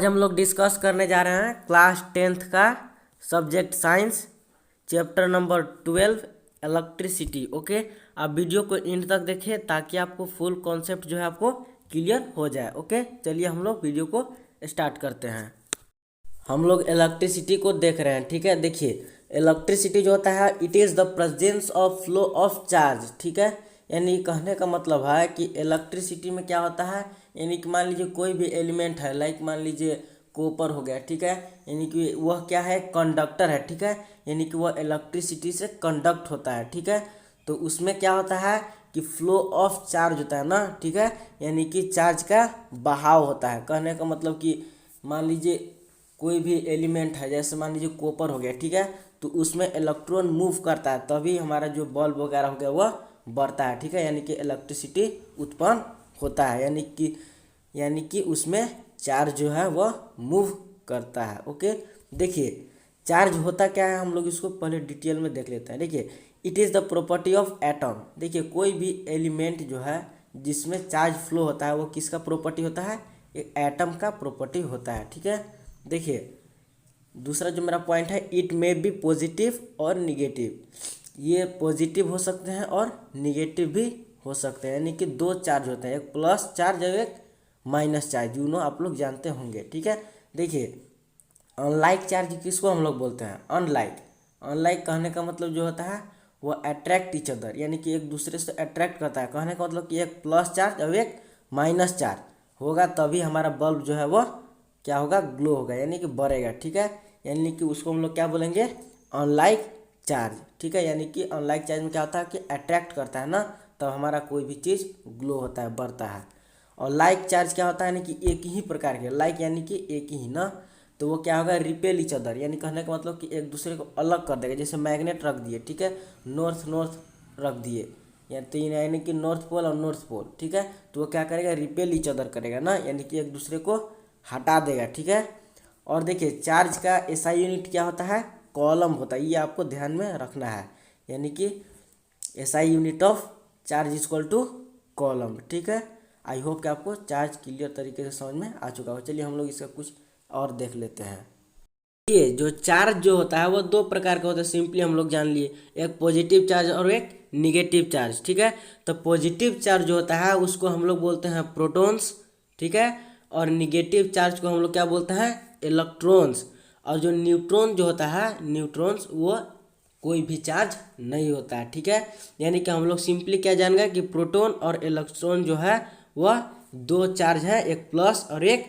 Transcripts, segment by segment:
आज हम लोग डिस्कस करने जा रहे हैं क्लास 10th का subject science chapter number 12 electricity. Okay, आप वीडियो को एंड तक देखिए ताकि आपको फुल कॉन्सेप्ट जो है आपको क्लियर हो जाए। ओके, चलिए हम लोग वीडियो को स्टार्ट करते हैं। हम लोग इलेक्ट्रिसिटी को देख रहे हैं। ठीक है, देखिए इलेक्ट्रिसिटी जो होता है it is the presence of flow of charge. ठीक है, यानी कहने का मतलब है कि इलेक्ट्रिसिटी में क्या होता है, यानी कि मान लीजिए कोई भी एलिमेंट है, लाइक मान लीजिए कॉपर हो गया। ठीक है, यानी कि वह क्या है, कंडक्टर है। ठीक है, यानी कि वह इलेक्ट्रिसिटी से कंडक्ट होता है। ठीक है, तो उसमें क्या होता है कि फ्लो ऑफ चार्ज होता है ना। ठीक है, यानी कि चार्ज का बहाव होता है। कहने का मतलब कि मान लीजिए कोई भी एलिमेंट है, जैसे मान लीजिए कॉपर हो गया। ठीक है, तो उसमें इलेक्ट्रॉन मूव करता है तभी हमारा जो बल्ब वगैरह हो गया वह बढ़ता है। ठीक है, यानी कि इलेक्ट्रिसिटी उत्पन्न होता है, यानी कि उसमें चार्ज जो है वह मूव करता है। ओके, देखिए चार्ज होता क्या है, हम लोग इसको पहले डिटेल में देख लेते हैं। देखिए it is the property of atom. देखिए कोई भी एलिमेंट जो है जिसमें चार्ज फ्लो होता है वो किसका प्रॉपर्टी होता है, एक एटम का प्रॉपर्टी होता है। ठीक है, देखिए दूसरा जो मेरा पॉइंट है, इट मे बी पॉजिटिव और निगेटिव। ये पॉजिटिव हो सकते हैं और निगेटिव भी हो सकते हैं, यानी कि दो चार्ज होते हैं, एक प्लस चार्ज और एक माइनस चार्ज। यू नो आप लोग जानते होंगे। ठीक है, देखिए अनलाइक चार्ज किसको हम लोग बोलते हैं, अनलाइक। अनलाइक कहने का मतलब जो होता है वो अट्रैक्ट ईच अदर, यानी कि एक दूसरे से अट्रैक्ट करता है। कहने का मतलब कि एक प्लस चार्ज और एक माइनस चार्ज होगा तभी हमारा बल्ब जो है वो क्या होगा, ग्लो होगा, यानी कि बढ़ेगा। ठीक है, यानी कि उसको हम लोग क्या बोलेंगे, अनलाइक चार्ज। ठीक है, यानी कि अनलाइक चार्ज में क्या होता है कि अट्रैक्ट करता है ना, तब हमारा कोई भी चीज़ ग्लो होता है, बढ़ता है। और लाइक चार्ज क्या होता है, यानी कि एक ही प्रकार के, लाइक यानी कि एक ही ना, तो वो क्या होगा, रिपेल ईच अदर, यानी कहने का मतलब कि एक दूसरे को अलग कर देगा। जैसे मैग्नेट रख दिए, ठीक है, नॉर्थ नॉर्थ रख दिए, या तीन, यानी कि नॉर्थ पोल और नॉर्थ पोल। ठीक है, तो वो क्या करेगा, रिपेल ईच अदर करेगा ना, यानी कि एक दूसरे को हटा देगा। ठीक है, और देखिए चार्ज का एसआई यूनिट क्या होता है, कॉलम होता है, ये आपको ध्यान में रखना है, यानी कि SI unit of charge equal to coulomb. ठीक है, आई होप कि आपको चार्ज क्लियर तरीके से समझ में आ चुका हो। चलिए हम लोग इसका कुछ और देख लेते हैं। ये जो चार्ज जो होता है वो दो प्रकार का होता है, सिंपली हम लोग जान लिए, एक पॉजिटिव चार्ज और एक निगेटिव चार्ज। ठीक है, तो पॉजिटिव चार्ज जो होता है उसको हम लोग बोलते हैं प्रोटॉन्स। ठीक है, और निगेटिव चार्ज को हम लोग क्या बोलते हैं, इलेक्ट्रॉन्स। और जो न्यूट्रॉन जो होता है, न्यूट्रॉन्स, वो कोई भी चार्ज नहीं होता है। ठीक है, यानी कि हम लोग सिंपली क्या जान गए कि प्रोटॉन और इलेक्ट्रॉन जो है वह दो चार्ज है, एक प्लस और एक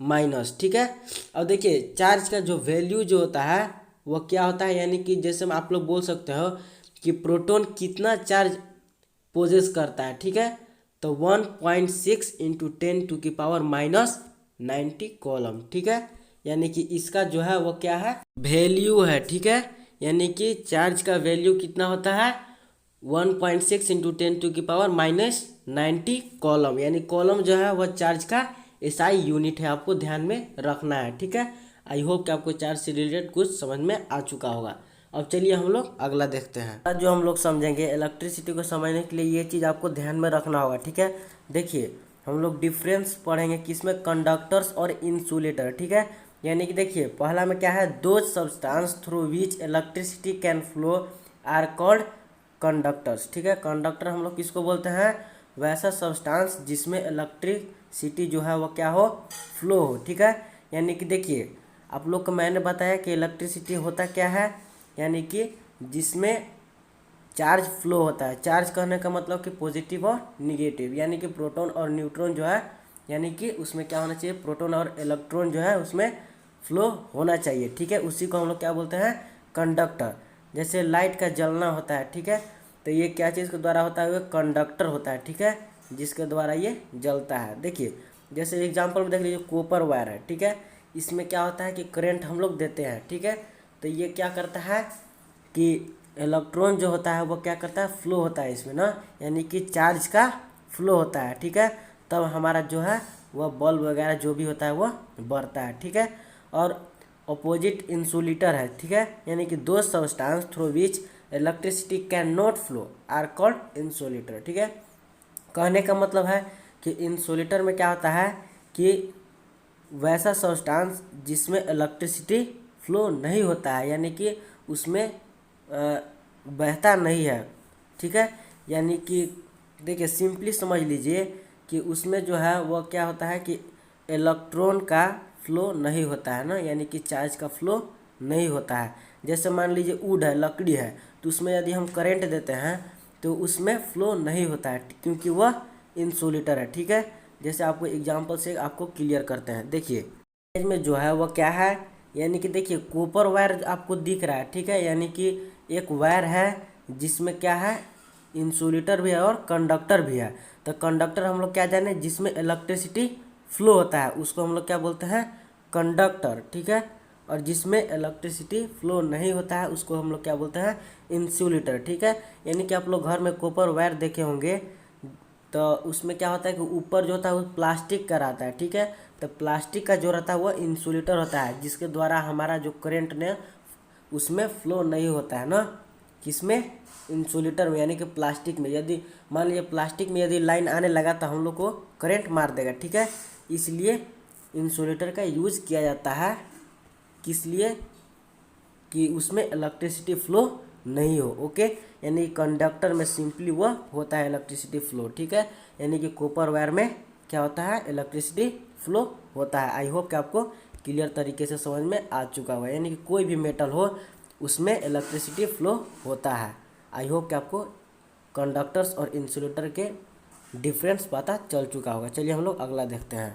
माइनस। ठीक है, अब देखिए चार्ज का जो वैल्यू जो होता है वो क्या होता है, यानी कि जैसे आप लोग बोल सकते हो कि प्रोटॉन कितना चार्ज पोजेस करता है। ठीक है, तो 1.6 इंटू 10⁻⁻90 कॉलम। ठीक है, यानी कि इसका जो है वो क्या है, वैल्यू है। ठीक है, यानी कि चार्ज का वैल्यू कितना होता है, 1.6 इंटू 10⁻⁻90 कॉलम, यानी कॉलम जो है वह चार्ज का एसआई यूनिट है, आपको ध्यान में रखना है। ठीक है, आई होप कि आपको चार्ज से रिलेटेड कुछ समझ में आ चुका होगा। अब चलिए हम लोग अगला देखते हैं। आज जो हम लोग समझेंगे इलेक्ट्रिसिटी को समझने के लिए ये चीज़ आपको ध्यान में रखना होगा। ठीक है, देखिए हम लोग डिफरेंस पढ़ेंगे किसमें, कंडक्टर्स और इंसुलेटर। ठीक है, यानी कि देखिए पहला में क्या है, those substance through which electricity can flow are called conductors. ठीक है, कंडक्टर हम लोग किसको बोलते हैं, वैसा सब्सटेंस जिसमें इलेक्ट्रिसिटी जो है वो क्या हो, फ्लो हो। ठीक है, यानी कि देखिए आप लोग को मैंने बताया कि इलेक्ट्रिसिटी होता क्या है, यानी कि जिसमें चार्ज फ्लो होता है। चार्ज कहने का मतलब कि पॉजिटिव और निगेटिव, यानी कि प्रोटॉन और न्यूट्रॉन जो है, यानी कि उसमें क्या होना चाहिए, प्रोटॉन और इलेक्ट्रॉन जो है उसमें फ्लो होना चाहिए। ठीक है, उसी को हम लोग क्या बोलते हैं, कंडक्टर। जैसे लाइट का जलना होता है, ठीक है, तो ये क्या चीज़ के द्वारा होता है, वो कंडक्टर होता है। ठीक है, जिसके द्वारा ये जलता है। देखिए जैसे एग्जांपल में देख लीजिए, कॉपर वायर है। ठीक है, इसमें क्या होता है कि करंट हम लोग देते हैं। ठीक है, तो ये क्या करता है कि इलेक्ट्रॉन जो होता है वो क्या करता है, फ्लो होता है इसमें ना, यानी कि चार्ज का फ्लो होता है। ठीक है, तब हमारा जो है वह बल्ब वगैरह जो भी होता है वो बढ़ता है। ठीक है, और अपोजिट इंसुलेटर है। ठीक है, यानी कि those substance through which electricity can not flow are called insulator. ठीक है, कहने का मतलब है कि इंसुलेटर में क्या होता है कि वैसा सब्सटेंस जिसमें इलेक्ट्रिसिटी फ्लो नहीं होता है, यानी कि उसमें बहता नहीं है, ठीक है। यानी कि देखिए सिंपली समझ लीजिए कि उसमें जो है वो क्या होता है कि इलेक्ट्रॉन का फ्लो नहीं होता है ना, यानी कि चार्ज का फ्लो नहीं होता है। जैसे मान लीजिए वुड है, लकड़ी है, तो उसमें यदि हम करंट देते हैं तो उसमें फ्लो नहीं होता है क्योंकि वह इंसुलेटर है, ठीक है। जैसे आपको एग्जांपल से आपको क्लियर करते हैं। देखिए इमेज में जो है वो क्या है, यानी कि देखिए कॉपर वायर आपको दिख रहा है, ठीक है। यानी कि एक वायर है जिसमें क्या है, इंसुलेटर भी है और कंडक्टर भी है। तो कंडक्टर हम लोग क्या जाने, जिसमें इलेक्ट्रिसिटी फ्लो होता है उसको हम लोग क्या बोलते हैं, कंडक्टर, ठीक है। और जिसमें इलेक्ट्रिसिटी फ्लो नहीं होता है उसको हम लोग क्या बोलते हैं, इंसुलेटर, ठीक है। यानी कि आप लोग घर में कॉपर वायर देखे होंगे, तो उसमें क्या होता है कि ऊपर जो होता है वो प्लास्टिक का रहता है, ठीक है। तो प्लास्टिक का जो रहता है वो इंसुलेटर होता है, जिसके द्वारा हमारा जो करंट ने उसमें फ्लो नहीं होता है ना, किसमें, इंसुलेटर में, यानी कि प्लास्टिक में। यदि मान लीजिए प्लास्टिक में यदि लाइन आने लगा तो हम लोग को करंट मार देगा, ठीक है। इसलिए इंसुलेटर का यूज किया जाता है, किस लिए, कि उसमें इलेक्ट्रिसिटी फ्लो नहीं हो, ओके। यानी कंडक्टर में सिंपली वह होता है इलेक्ट्रिसिटी फ्लो, ठीक है। यानी कि कॉपर वायर में क्या होता है, इलेक्ट्रिसिटी फ्लो होता है। आई होप कि आपको क्लियर तरीके से समझ में आ चुका होगा। यानी कि कोई भी मेटल हो उसमें इलेक्ट्रिसिटी फ्लो होता है। आई होप कि आपको कंडक्टर्स और इंसुलेटर के डिफरेंस पता चल चुका होगा। चलिए हम लोग अगला देखते हैं।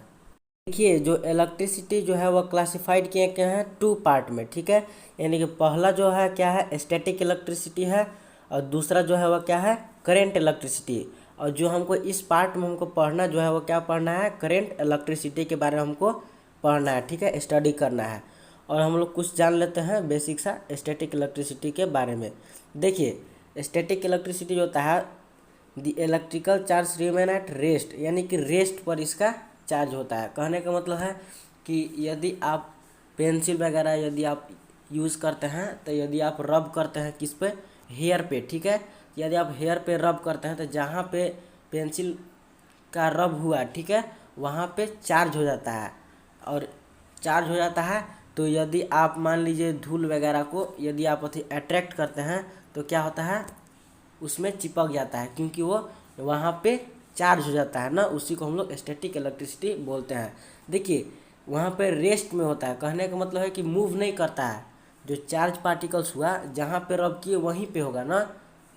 देखिए जो इलेक्ट्रिसिटी जो है वह क्लासिफाइड किए गए हैं टू पार्ट में, ठीक है। यानी कि पहला जो है क्या है, स्टैटिक इलेक्ट्रिसिटी है, और दूसरा जो है वह क्या है, करेंट इलेक्ट्रिसिटी। और जो हमको इस पार्ट में हमको पढ़ना जो है वो क्या पढ़ना है, करेंट इलेक्ट्रिसिटी के बारे में हमको पढ़ना है, ठीक है, स्टडी करना है। और हम लोग कुछ जान लेते हैं बेसिक सा स्टैटिक इलेक्ट्रिसिटी के बारे में। देखिए स्टैटिक इलेक्ट्रिसिटी जो होता है, the electrical charge remain at rest, यानी कि रेस्ट पर इसका चार्ज होता है। कहने का मतलब है कि यदि आप पेंसिल वगैरह यदि आप यूज़ करते हैं, तो यदि आप रब करते हैं किस पे, हेयर पे, ठीक है। यदि आप हेयर पे रब करते हैं तो जहाँ पे पेंसिल का रब हुआ, ठीक है, वहाँ पे चार्ज हो जाता है। और चार्ज हो जाता है तो यदि आप मान लीजिए धूल वगैरह को यदि आप अट्रैक्ट करते हैं तो क्या होता है, उसमें चिपक जाता है, क्योंकि वो वहाँ पे चार्ज हो जाता है ना, उसी को हम लोग स्टैटिक इलेक्ट्रिसिटी बोलते हैं। देखिए वहाँ पे रेस्ट में होता है, कहने का मतलब है कि मूव नहीं करता है। जो चार्ज पार्टिकल्स हुआ जहाँ पे रब किए वहीं पे होगा ना,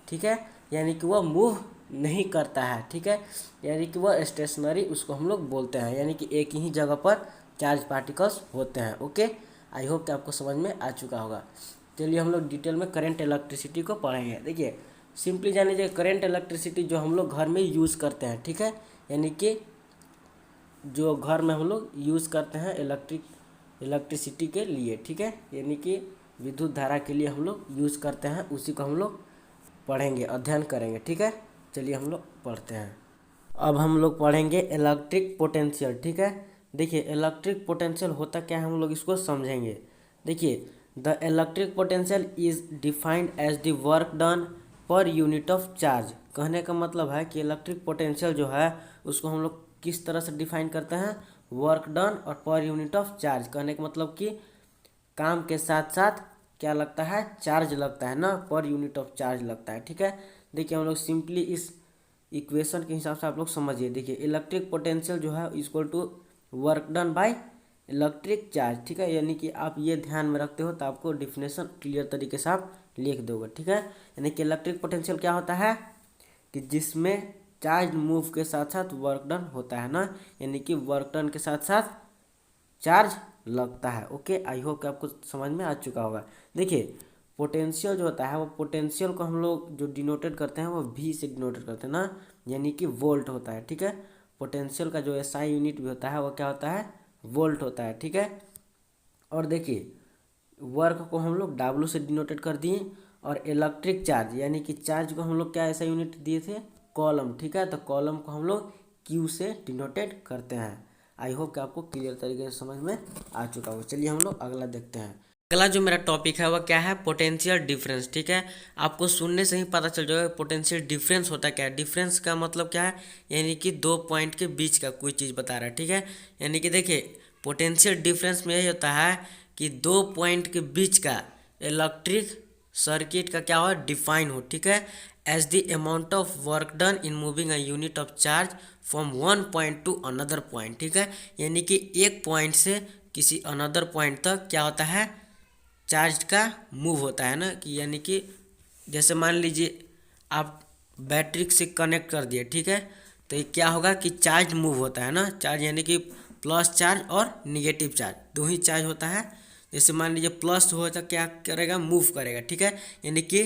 ठीक है। यानी कि वह मूव नहीं करता है, ठीक है। यानी कि वह स्टेशनरी उसको हम लोग बोलते हैं, यानी कि एक ही जगह पर चार्ज पार्टिकल्स होते हैं, ओके। आई होप कि आपको समझ में आ चुका होगा। चलिए हम लोग डिटेल में करंट इलेक्ट्रिसिटी को पढ़ेंगे। देखिए सिंपली जान लीजिए करंट इलेक्ट्रिसिटी जो हम लोग घर में यूज़ करते हैं, ठीक है। यानी कि जो घर में हम लोग यूज़ करते हैं इलेक्ट्रिसिटी के लिए, ठीक है। यानी कि विद्युत धारा के लिए हम लोग यूज़ करते हैं, उसी को हम लोग पढ़ेंगे, अध्ययन करेंगे, ठीक है। चलिए हम लोग पढ़ते हैं। अब हम लोग पढ़ेंगे इलेक्ट्रिक पोटेंशियल, ठीक है। देखिए इलेक्ट्रिक पोटेंशियल होता क्या है, हम लोग इसको समझेंगे। देखिए the electric potential is defined as the work done per unit of charge. कहने का मतलब है कि इलेक्ट्रिक पोटेंशियल जो है उसको हम लोग किस तरह से डिफाइन करते हैं, वर्क डन और पर यूनिट ऑफ चार्ज। कहने का मतलब कि काम के साथ साथ क्या लगता है, चार्ज लगता है ना, पर यूनिट ऑफ चार्ज लगता है, ठीक है। देखिए हम लोग सिंपली इस इक्वेशन के हिसाब से आप लोग समझिए। देखिए इलेक्ट्रिक पोटेंशियल जो है equal to work done by electric charge, ठीक है। यानी कि आप ये ध्यान में रखते हो तो आपको डिफिनेशन क्लियर तरीके से आप लिख दोगे, ठीक है। यानी कि इलेक्ट्रिक पोटेंशियल क्या होता है कि जिसमें चार्ज मूव के साथ साथ वर्क डन होता है ना, यानी कि वर्क डन के साथ साथ चार्ज लगता है, ओके। आई होप कि आपको समझ में आ चुका होगा। देखिए पोटेंशियल जो होता है वो पोटेंशियल को हम लोग जो डिनोटेड करते हैं वो वी से डिनोटेड करते हैं ना, यानी कि वोल्ट होता है, ठीक है। पोटेंशियल का जो एसआई यूनिट भी होता है वो क्या होता है, वोल्ट होता है, ठीक है। और देखिए वर्क को हम लोग डब्ल्यू से डिनोटेड कर दिए, और इलेक्ट्रिक चार्ज यानी कि चार्ज को हम लोग क्या ऐसा यूनिट दिए थे, कॉलम, ठीक है। तो कॉलम को हम लोग क्यू से डिनोटेड करते हैं। आई होप कि आपको क्लियर तरीके से समझ में आ चुका हो। चलिए हम लोग अगला देखते हैं। अगला जो मेरा टॉपिक है वह क्या है, पोटेंशियल डिफरेंस, ठीक है। आपको सुनने से ही पता चल जाएगा पोटेंशियल डिफरेंस होता क्या है। डिफरेंस का मतलब क्या है, यानी कि दो पॉइंट के बीच का कोई चीज़ बता रहा है, ठीक है। यानी कि देखिए पोटेंशियल डिफरेंस में यही होता है कि दो पॉइंट के बीच का इलेक्ट्रिक सर्किट का क्या हो, डिफाइन हो, ठीक है, as the amount of work done in moving a unit of charge from one point to another point, ठीक है। यानी कि एक पॉइंट से किसी अनदर पॉइंट तक क्या होता है, चार्ज का मूव होता है ना, कि यानी कि जैसे मान लीजिए आप बैटरी से कनेक्ट कर दिए, ठीक है, तो ये क्या होगा कि चार्ज मूव होता है ना, चार्ज यानी कि प्लस चार्ज और निगेटिव चार्ज दो ही चार्ज होता है। जैसे मान लीजिए प्लस हो तो क्या करेगा, मूव करेगा, ठीक है, यानी कि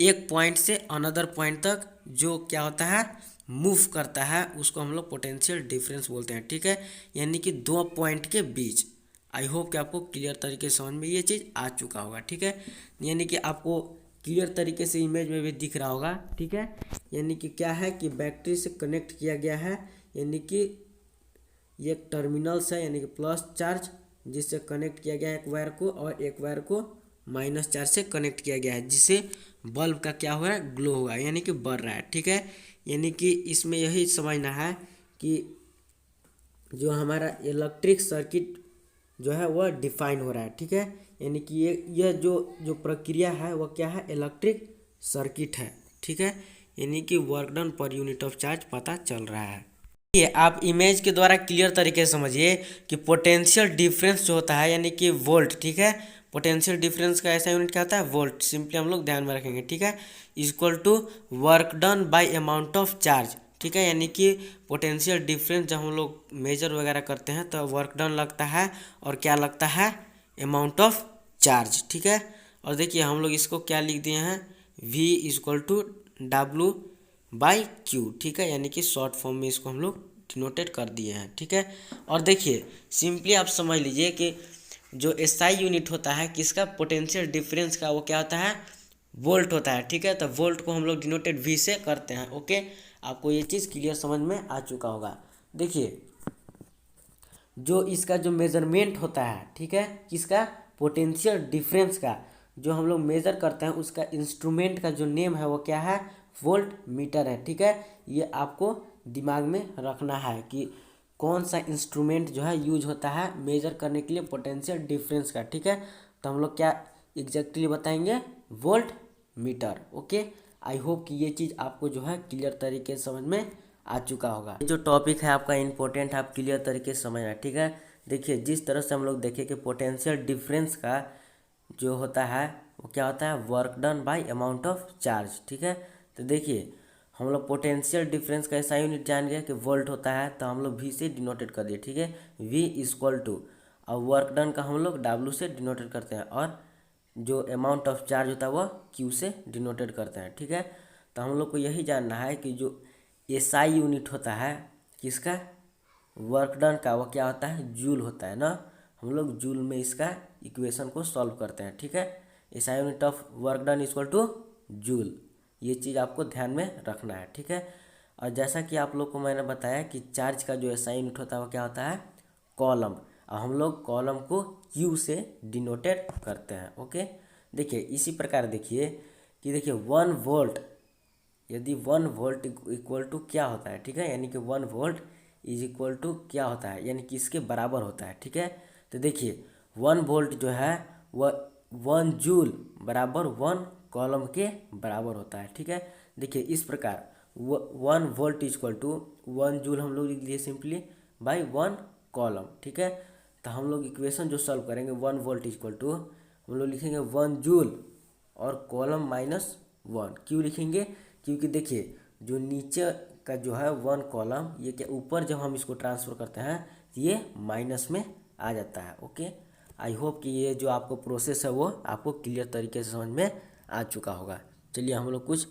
एक पॉइंट से अनदर पॉइंट तक जो क्या होता है, मूव करता है, उसको हम लोग पोटेंशियल डिफरेंस बोलते हैं, ठीक है, यानी कि दो पॉइंट के बीच। आई होप कि आपको क्लियर तरीके से समझ में ये चीज़ आ चुका होगा, ठीक है, यानी कि आपको क्लियर तरीके से इमेज में भी दिख रहा होगा, ठीक है। यानी कि क्या है कि बैटरी से कनेक्ट किया गया है, यानी कि ये टर्मिनल्स है, यानी कि प्लस चार्ज जिससे कनेक्ट किया गया है एक वायर को, और एक वायर को माइनस चार्ज से कनेक्ट किया गया है, जिससे बल्ब का क्या हो रहा है, ग्लो होगा, यानी कि बढ़ रहा है, ठीक है। यानी कि इसमें यही समझना है कि जो हमारा इलेक्ट्रिक सर्किट जो है वह डिफाइन हो रहा है, ठीक है, यानी कि यह जो जो प्रक्रिया है वह क्या है, इलेक्ट्रिक सर्किट है, ठीक है, यानी कि work done per unit of charge पता चल रहा है। ये आप इमेज के द्वारा क्लियर तरीके से समझिए कि पोटेंशियल डिफरेंस जो होता है यानी कि वोल्ट, ठीक है, पोटेंशियल डिफरेंस का ऐसा यूनिट क्या होता है, वोल्ट, सिंपली हम लोग ध्यान में रखेंगे, ठीक है, equal to work done by amount of charge, ठीक है, यानी कि पोटेंशियल डिफरेंस जब हम लोग मेजर वगैरह करते हैं तो वर्क डन लगता है और क्या लगता है, अमाउंट ऑफ चार्ज, ठीक है। और देखिए हम लोग इसको क्या लिख दिए हैं, V equal to W by Q, ठीक है, यानी कि शॉर्ट फॉर्म में इसको हम लोग डिनोटेड कर दिए हैं, ठीक है। और देखिए सिंपली आप समझ लीजिए कि जो एसआई यूनिट होता है किसका, पोटेंशियल डिफरेंस का, वो क्या होता है, वोल्ट होता है, ठीक है, तो वोल्ट को हम लोग डिनोटेड V से करते हैं, ओके। आपको ये चीज़ क्लियर समझ में आ चुका होगा। देखिए जो इसका जो मेजरमेंट होता है, ठीक है, किसका, पोटेंशियल डिफरेंस का, जो हम लोग मेज़र करते हैं उसका इंस्ट्रूमेंट का जो नेम है वो क्या है, वोल्ट मीटर है, ठीक है। ये आपको दिमाग में रखना है कि कौन सा इंस्ट्रूमेंट जो है यूज होता है मेजर करने के लिए पोटेंशियल डिफरेंस का, ठीक है, तो हम लोग क्या एग्जैक्टली बताएंगे, volt meter, okay. I hope कि ये चीज़ आपको जो है क्लियर तरीके से समझ में आ चुका होगा। जो टॉपिक है आपका इम्पोर्टेंट है, आप क्लियर तरीके से समझना, ठीक है। देखिए जिस तरह से हम लोग देखें कि पोटेंशियल डिफरेंस का जो होता है वो क्या होता है, work done by amount of charge, ठीक है। तो देखिए हम लोग पोटेंशियल डिफरेंस का ऐसा यूनिट जान गया कि वोल्ट होता है, तो हम लोग V से डिनोटेड कर दिए, ठीक है, V इक्वल टू, और वर्क डन का हम लोग W से डिनोटेड करते हैं, और जो अमाउंट ऑफ चार्ज होता है वह Q से डिनोटेड करते हैं, ठीक है। तो हम लोग को यही जानना है कि जो SI यूनिट होता है किसका, वर्क डन का, वो क्या होता है, जूल होता है ना, हम लोग जूल में इसका इक्वेशन को सॉल्व करते हैं, ठीक है। SI unit of work done equal two joule, ये चीज़ आपको ध्यान में रखना है, ठीक है। और जैसा कि आप लोग को मैंने बताया कि चार्ज का जो SI यूनिट होता है वो क्या होता है, कॉलम, और हम लोग कॉलम को Q से डिनोटेड करते हैं, ओके। देखिए इसी प्रकार देखिए कि देखिए 1 वोल्ट, यदि 1 वोल्ट इक्वल टू क्या होता है, ठीक है, यानी कि 1 वोल्ट इज इक्वल टू क्या होता है, यानी कि इसके बराबर होता है, ठीक है। तो देखिए 1 वोल्ट जो है वह 1 जूल बराबर 1 कॉलम के बराबर होता है, ठीक है। देखिए इस प्रकार 1 वोल्ट इक्वल टू 1 जूल हम लोग लिख लिए सिंपली बाई 1 कॉलम, ठीक है। तो हम लोग इक्वेशन जो सॉल्व करेंगे 1 वोल्ट इक्वल टू हम लोग लिखेंगे 1 जूल और कॉलम माइनस 1, क्यों लिखेंगे, क्योंकि देखिए जो नीचे का जो है 1 कॉलम, ये क्या ऊपर जब हम इसको ट्रांसफ़र करते हैं तो ये माइनस में आ जाता है, ओके। आई होप कि ये जो आपको प्रोसेस है वो आपको क्लियर तरीके से समझ में आ चुका होगा। चलिए हम लोग कुछ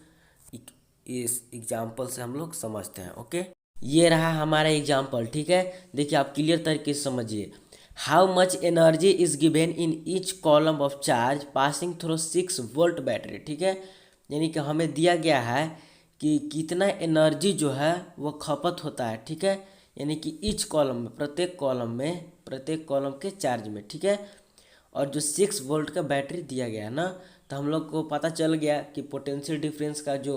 इस एग्जाम्पल से हम लोग समझते हैं, ओके। ये रहा हमारा एग्जाम्पल, ठीक है। देखिए आप क्लियर तरीके से समझिए, how much energy is given in each column of charge passing through 6 volt battery, ठीक है, यानी कि हमें दिया गया है कि कितना एनर्जी जो है वो खपत होता है, ठीक है, यानी कि ईच कॉलम में, प्रत्येक कॉलम के चार्ज में, ठीक है। और जो 6 वोल्ट का बैटरी दिया गया है ना, तो हम लोग को पता चल गया कि पोटेंशियल डिफरेंस का जो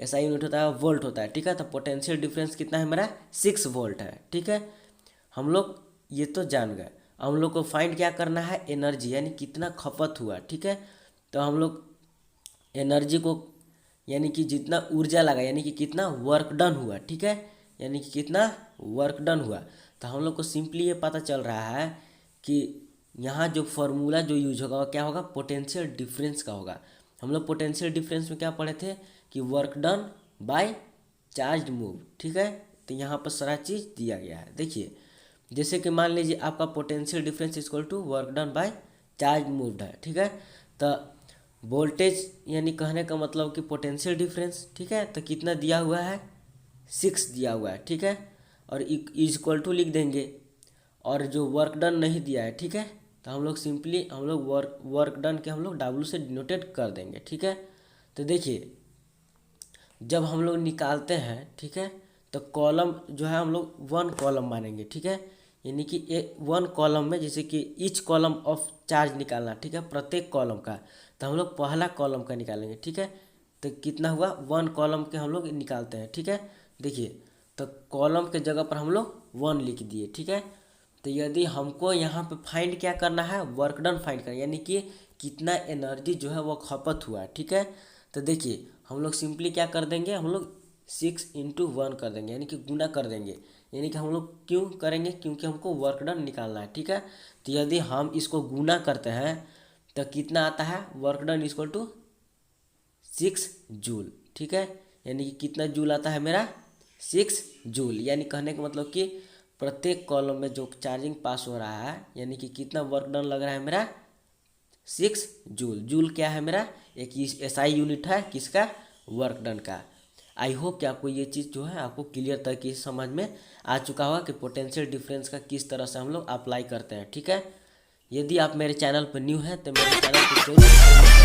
SI यूनिट होता है वोल्ट होता है, ठीक है। तो पोटेंशियल डिफरेंस कितना है मेरा, 6 वोल्ट है, ठीक है, हम लोग ये तो जान गए। हम लोग को फाइंड क्या करना है, एनर्जी यानी कितना खपत हुआ, ठीक है। तो हम लोग एनर्जी को यानी कि जितना ऊर्जा लगा यानी कि कितना वर्क डन हुआ, ठीक है, यानी कि कितना वर्क डन हुआ। तो हम लोग को सिंपली ये पता चल रहा है कि यहाँ जो फॉर्मूला जो यूज होगा वो क्या होगा, पोटेंशियल डिफरेंस का होगा। हम लोग पोटेंशियल डिफरेंस में क्या पढ़े थे कि work done by charge move, ठीक है। तो यहाँ पर सारा चीज़ दिया गया है। देखिए जैसे कि मान लीजिए आपका potential difference equal to work done by charge moved है, ठीक है। तो वोल्टेज यानी कहने का मतलब कि पोटेंशियल डिफरेंस, ठीक है, तो कितना दिया हुआ है, 6 दिया हुआ है, ठीक है। और इक्वल टू लिख देंगे, और जो वर्क डन नहीं दिया है, ठीक है, तो हम लोग सिंपली हम लोग वर्क डन के हम लोग W से डिनोटेड कर देंगे, ठीक है। तो देखिए जब हम लोग निकालते हैं, ठीक है, तो कॉलम जो है हम लोग 1 कॉलम मानेंगे, ठीक है, यानी कि 1 कॉलम में जैसे कि ईच कॉलम ऑफ चार्ज निकालना, ठीक है, प्रत्येक कॉलम का, तो हम लोग पहला कॉलम का निकालेंगे, ठीक है। तो कितना हुआ, 1 कॉलम के हम लोग निकालते हैं, ठीक है। देखिए तो कॉलम के जगह पर हम लोग 1 लिख दिए, ठीक है। तो यदि हमको यहाँ पे फाइंड क्या करना है, वर्क डन फाइंड करना, यानी कि कितना एनर्जी जो है वो खपत हुआ, ठीक है। तो देखिए हम लोग सिंपली क्या कर देंगे, हम लोग 6 × 1 कर देंगे, यानी कि गुना कर देंगे। यानी कि हम लोग क्यों करेंगे, क्योंकि हमको वर्क डन निकालना है, ठीक है। तो यदि हम इसको गुना करते हैं तो कितना आता है, work done equal to 6 joule, ठीक है। यानी कि कितना जूल आता है मेरा, 6 जूल। यानी कहने का मतलब कि प्रत्येक कॉलम में जो चार्जिंग पास हो रहा है यानी कि कितना वर्क डन लग रहा है मेरा, 6 जूल। जूल क्या है मेरा, एक SI यूनिट है किसका, वर्क डन का। आई होप कि आपको ये चीज़ जो है आपको क्लियर तरीके से समझ में आ चुका होगा कि पोटेंशियल डिफरेंस का किस तरह से हम लोग अप्लाई करते हैं, ठीक है। यदि आप मेरे चैनल पर न्यू हैं तो मेरे चैनल को जरूर